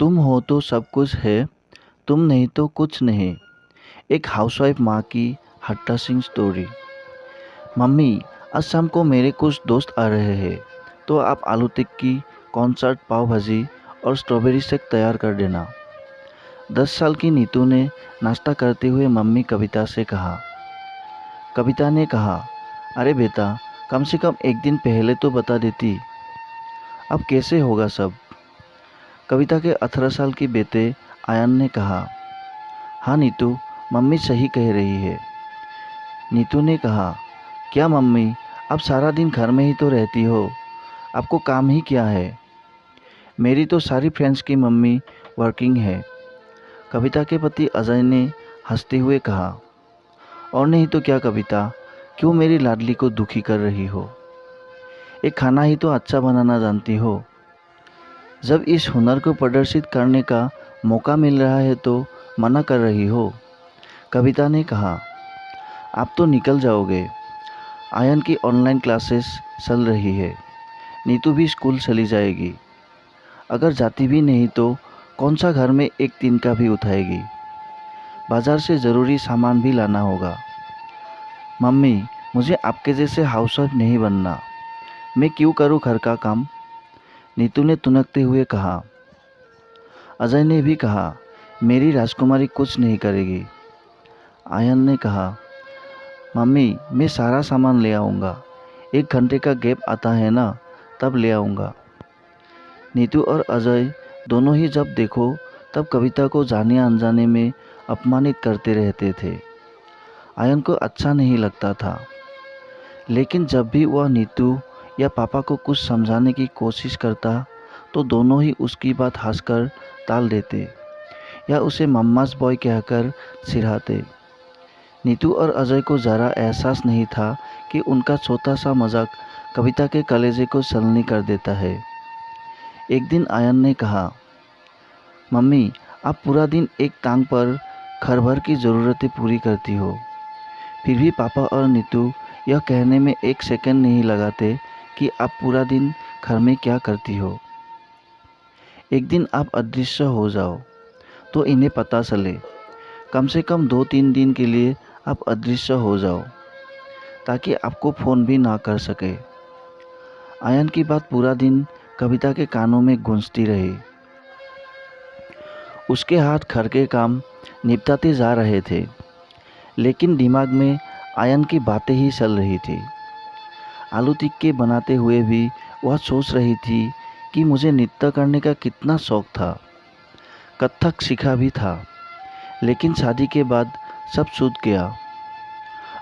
तुम हो तो सब कुछ है, तुम नहीं तो कुछ नहीं। एक हाउसवाइफ माँ की हट्टासिंग स्टोरी। मम्मी, आज शाम को मेरे कुछ दोस्त आ रहे हैं, तो आप आलू टिक्की, कॉर्नसर्ट, पाव भाजी और स्ट्रॉबेरी शेक तैयार कर देना। 10 साल की नीतू ने नाश्ता करते हुए मम्मी कविता से कहा। कविता ने कहा, अरे बेटा, कम से कम एक दिन पहले तो बता देती। अब कैसे होगा सब? कविता के 18 साल की बेटे आयन ने कहा, हाँ नीतू, मम्मी सही कह रही है। नीतू ने कहा, क्या मम्मी, आप सारा दिन घर में ही तो रहती हो, आपको काम ही क्या है? मेरी तो सारी फ्रेंड्स की मम्मी वर्किंग है। कविता के पति अजय ने हंसते हुए कहा, और नहीं तो क्या कविता, क्यों मेरी लाडली को दुखी कर रही हो? एक खाना ही तो अच्छा बनाना जानती हो। जब इस हुनर को प्रदर्शित करने का मौका मिल रहा है तो मना कर रही हो। कविता ने कहा, आप तो निकल जाओगे। आयन की ऑनलाइन क्लासेस चल रही है, नीतू भी स्कूल चली जाएगी। अगर जाती भी नहीं तो कौन सा घर में एक दिन का भी उठाएगी। बाजार से ज़रूरी सामान भी लाना होगा। मम्मी, मुझे आपके जैसे हाउसवाइफ नहीं बनना। मैं क्यों करूँ घर का काम? नीतू ने तुनकते हुए कहा। अजय ने भी कहा, मेरी राजकुमारी कुछ नहीं करेगी। आयन ने कहा, मम्मी, मैं सारा सामान ले आऊँगा। 1 घंटे का गैप आता है ना, तब ले आऊँगा। नीतू और अजय दोनों ही जब देखो तब कविता को जाने अनजाने में अपमानित करते रहते थे। आयन को अच्छा नहीं लगता था, लेकिन जब भी वह नीतू या पापा को कुछ समझाने की कोशिश करता तो दोनों ही उसकी बात हंसकर टाल देते या उसे मम्मास बॉय कहकर चिढ़ाते। नीतू और अजय को ज़रा एहसास नहीं था कि उनका छोटा सा मजाक कविता के कलेजे को छलनी कर देता है। एक दिन आयन ने कहा, मम्मी, आप पूरा दिन एक टांग पर घर भर की ज़रूरतें पूरी करती हो, फिर भी पापा और नीतू यह कहने में एक सेकंड नहीं लगाते कि आप पूरा दिन घर में क्या करती हो। एक दिन आप अदृश्य हो जाओ तो इन्हें पता चले। कम से कम 2-3 दिन के लिए आप अदृश्य हो जाओ, ताकि आपको फ़ोन भी ना कर सके। आयन की बात पूरा दिन कविता के कानों में गूंजती रही। उसके हाथ घर के काम निपटाते जा रहे थे, लेकिन दिमाग में आयन की बातें ही चल रही थी। आलू टिक्की बनाते हुए भी वह सोच रही थी कि मुझे नृत्य करने का कितना शौक था। कथक सीखा भी था, लेकिन शादी के बाद सब छूट गया।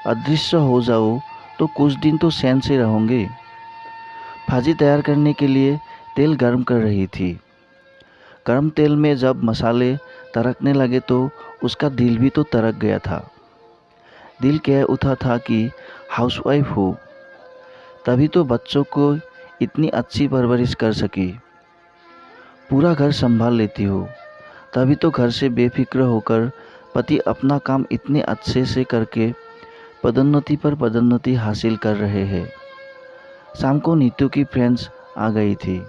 अदृश्य हो जाओ तो कुछ दिन तो चैन से रहोगे। भाजी तैयार करने के लिए तेल गर्म कर रही थी। गर्म तेल में जब मसाले तड़कने लगे तो उसका दिल भी तो तड़क गया था। दिल कह उठा था कि हाउसवाइफ हो, तभी तो बच्चों को इतनी अच्छी परवरिश कर सकी। पूरा घर संभाल लेती हो, तभी तो घर से बेफिक्र होकर पति अपना काम इतने अच्छे से करके पदोन्नति पर पदोन्नति हासिल कर रहे हैं। शाम को नीतू की फ्रेंड्स आ गई थी।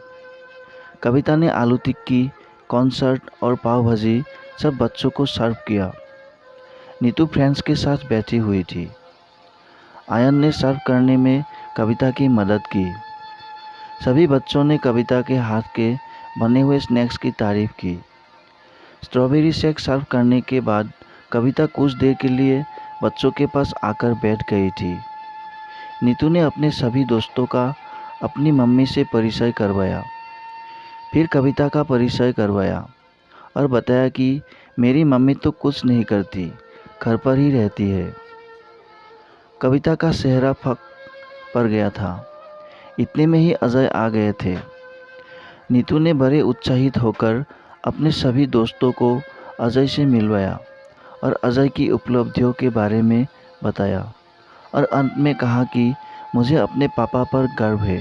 कविता ने आलू टिक्की, कॉर्नसर्ट और पाव भाजी सब बच्चों को सर्व किया। नीतू फ्रेंड्स के साथ बैठी हुई थी। आयन ने सर्व करने में कविता की मदद की। सभी बच्चों ने कविता के हाथ के बने हुए स्नैक्स की तारीफ की। स्ट्रॉबेरी शेक सर्व करने के बाद कविता कुछ देर के लिए बच्चों के पास आकर बैठ गई थी। नीतू ने अपने सभी दोस्तों का अपनी मम्मी से परिचय करवाया, फिर कविता का परिचय करवाया और बताया कि मेरी मम्मी तो कुछ नहीं करती, घर पर ही रहती है। कविता का चेहरा फक पड़ गया था। इतने में ही अजय आ गए थे। नीतू ने बड़े उत्साहित होकर अपने सभी दोस्तों को अजय से मिलवाया और अजय की उपलब्धियों के बारे में बताया और अंत में कहा कि मुझे अपने पापा पर गर्व है।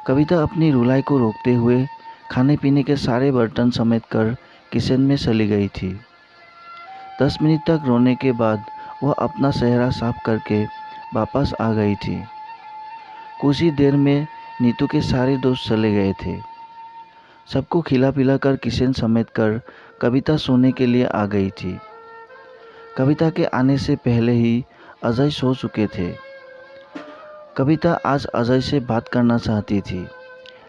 कविता अपनी रुलाई को रोकते हुए खाने पीने के सारे बर्तन समेट कर किचन में चली गई थी। 10 मिनट तक रोने के बाद वह अपना चेहरा साफ करके वापस आ गई थी। कुछ ही देर में नीतू के सारे दोस्त चले गए थे। सबको खिला पिला कर किचन समेट कर कविता सोने के लिए आ गई थी। कविता के आने से पहले ही अजय सो चुके थे। कविता आज अजय से बात करना चाहती थी,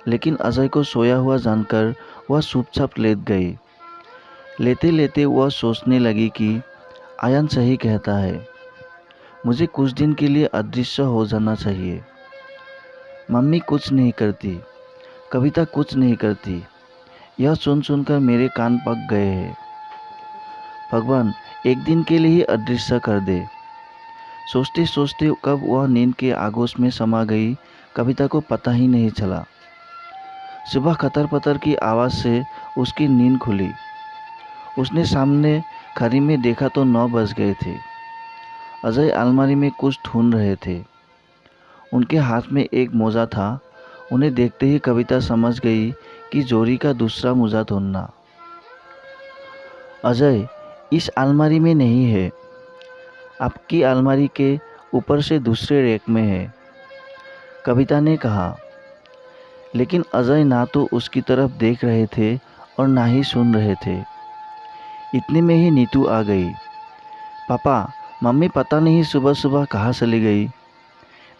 लेकिन अजय को सोया हुआ जानकर वह चुपचाप लेट गई। लेते लेते वह सोचने लगी कि आयन सही कहता है, मुझे कुछ दिन के लिए अदृश्य हो जाना चाहिए। मम्मी कुछ नहीं करती, कविता कुछ नहीं करती, यह सुन सुनकर मेरे कान पक गए हैं। भगवान एक दिन के लिए ही अदृश्य कर दे। सोचते सोचते कब वह नींद के आगोश में समा गई, कविता को पता ही नहीं चला। सुबह खतर पतर की आवाज़ से उसकी नींद खुली। उसने सामने खरी में देखा तो 9 बज गए थे। अजय अलमारी में कुछ ढूंढ रहे थे। उनके हाथ में एक मोजा था। उन्हें देखते ही कविता समझ गई कि जोरी का दूसरा मोजा ढूंढना। अजय इस अलमारी में नहीं है, आपकी अलमारी के ऊपर से दूसरे रैक में है, कविता ने कहा। लेकिन अजय ना तो उसकी तरफ देख रहे थे और ना ही सुन रहे थे। इतने में ही नीतू आ गई। पापा, मम्मी पता नहीं सुबह सुबह कहाँ चली गई।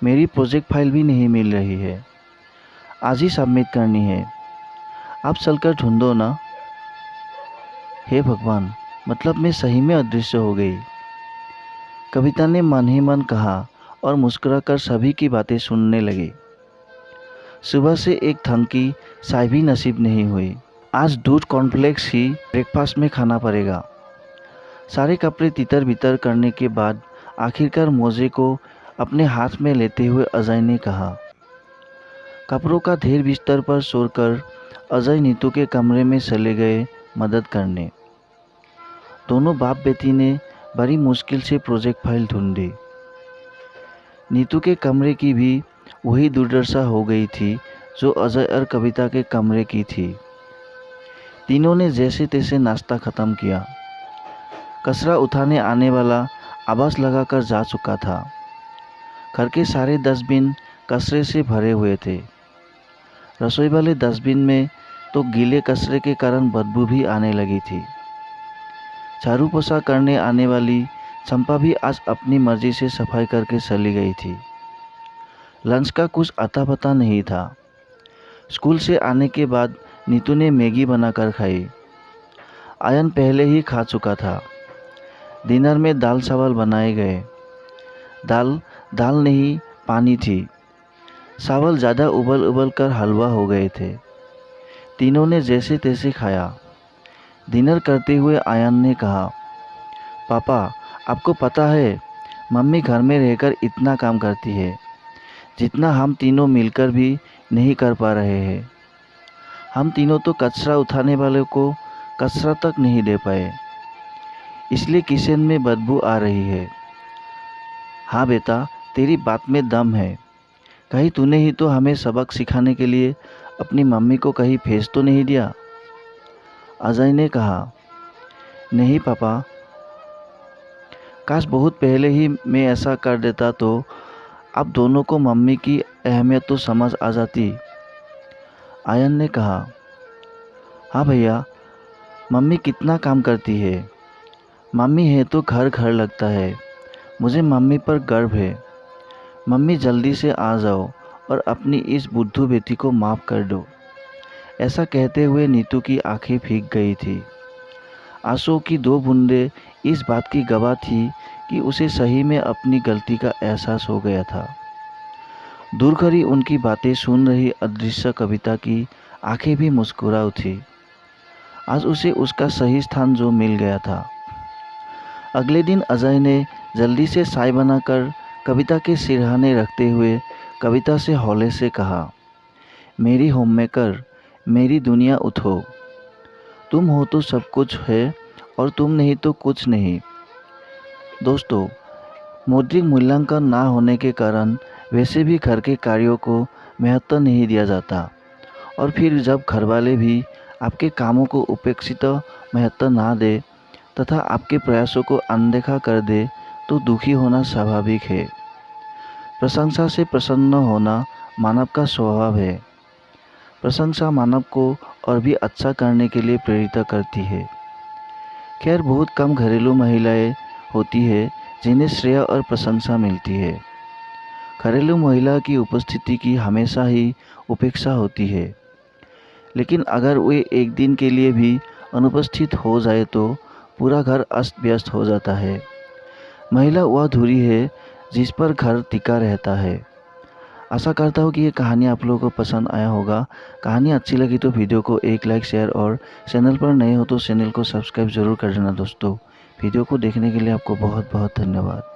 मेरी प्रोजेक्ट फाइल भी नहीं मिल रही है, आज ही सबमिट करनी है, आप चलकर ढूंढो ना। हे भगवान, मतलब मैं सही में अदृश्य हो गई, कविता ने मन ही मन कहा और मुस्कुराकर सभी की बातें सुनने लगी। सुबह से एक थंकी चाय भी नसीब नहीं हुई। आज दूध कॉर्नफ्लेक्स ही ब्रेकफास्ट में खाना पड़ेगा। सारे कपड़े तितर बितर करने के बाद आखिरकार मोजे को अपने हाथ में लेते हुए अजय ने कहा। कपड़ों का ढेर बिस्तर पर छोड़कर अजय नीतू के कमरे में चले गए मदद करने। दोनों बाप बेटी ने बड़ी मुश्किल से प्रोजेक्ट फाइल ढूंढी। नीतू के कमरे की भी वही दुर्दशा हो गई थी जो अजय और कविता के कमरे की थी। तीनों ने जैसे तैसे नाश्ता ख़त्म किया। कचरा उठाने आने वाला आवाज़ लगाकर जा चुका था। घर के सारे डस्टबिन कचरे से भरे हुए थे। रसोई वाले डस्टबिन में तो गीले कचरे के कारण बदबू भी आने लगी थी। झाड़ू पोछा करने आने वाली चंपा भी आज अपनी मर्जी से सफाई करके चली गई थी। लंच का कुछ अता पता नहीं था। स्कूल से आने के बाद नीतू ने मैगी बनाकर खाई। आयन पहले ही खा चुका था। डिनर में दाल चावल बनाए गए। दाल नहीं, पानी थी। चावल ज़्यादा उबल उबल कर हलवा हो गए थे। तीनों ने जैसे तैसे खाया। डिनर करते हुए आयन ने कहा, पापा आपको पता है मम्मी घर में रहकर इतना काम करती है जितना हम तीनों मिलकर भी नहीं कर पा रहे हैं। हम तीनों तो कचरा उठाने वाले को कचरा तक नहीं दे पाए, इसलिए किचन में बदबू आ रही है। हाँ बेटा, तेरी बात में दम है। कहीं तूने ही तो हमें सबक सिखाने के लिए अपनी मम्मी को कहीं भेज तो नहीं दिया? अजय ने कहा, नहीं पापा, काश बहुत पहले ही मैं ऐसा कर देता तो अब दोनों को मम्मी की अहमियत तो समझ आ जाती। आयन ने कहा, हाँ भैया, मम्मी कितना काम करती है। मम्मी है तो घर घर लगता है। मुझे मम्मी पर गर्व है। मम्मी जल्दी से आ जाओ और अपनी इस बुद्धू बेटी को माफ़ कर दो। ऐसा कहते हुए नीतू की आंखें भीग गई थी। आंसू की 2 बूंदें इस बात की गवाह थी कि उसे सही में अपनी गलती का एहसास हो गया था। दूर खड़ी उनकी बातें सुन रही अदृश्य कविता की आंखें भी मुस्कुरा उठी। आज उसे उसका सही स्थान जो मिल गया था। अगले दिन अजय ने जल्दी से चाय बनाकर कविता के सिरहाने रखते हुए कविता से हौले से कहा, मेरी होममेकर, मेरी दुनिया उठो। तुम हो तो सब कुछ है और तुम नहीं तो कुछ नहीं। दोस्तों, मौद्रिक मूल्यांकन ना होने के कारण वैसे भी घर के कार्यों को महत्व नहीं दिया जाता, और फिर जब घरवाले भी आपके कामों को उपेक्षित महत्व ना दे तथा आपके प्रयासों को अनदेखा कर दे तो दुखी होना स्वाभाविक है। प्रशंसा से प्रसन्न होना मानव का स्वभाव है। प्रशंसा मानव को और भी अच्छा करने के लिए प्रेरित करती है। खैर, बहुत कम घरेलू महिलाएं होती है जिन्हें श्रेय और प्रशंसा मिलती है। घरेलू महिला की उपस्थिति की हमेशा ही उपेक्षा होती है, लेकिन अगर वे एक दिन के लिए भी अनुपस्थित हो जाए तो पूरा घर अस्त व्यस्त हो जाता है। महिला वह धुरी है जिस पर घर टिका रहता है। आशा करता हूँ कि ये कहानी आप लोगों को पसंद आया होगा। कहानी अच्छी लगी तो वीडियो को एक लाइक, शेयर और चैनल पर नए हो तो चैनल को सब्सक्राइब ज़रूर कर देना दोस्तों। वीडियो को देखने के लिए आपको बहुत बहुत धन्यवाद।